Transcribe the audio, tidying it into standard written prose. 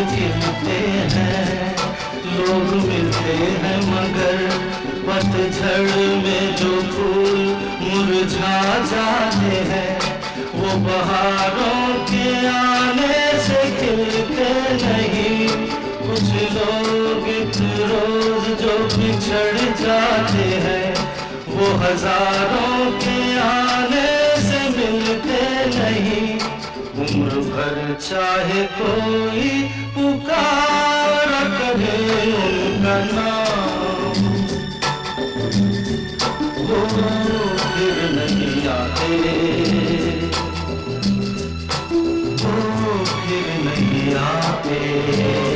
खिलते हैं, लोग मिलते हैं मगर पतझड़ में जो फूल मुरझा जाते हैं, वो बहारों के आने से खिलते नहीं। कुछ लोग एक रोज जो बिछड़ जाते हैं, वो हजारों के आने से मिलते नहीं। उम्र भर चाहे कोई पुकारा करे उनका नाम, वो फिर नहीं आते, वो फिर नहीं आते।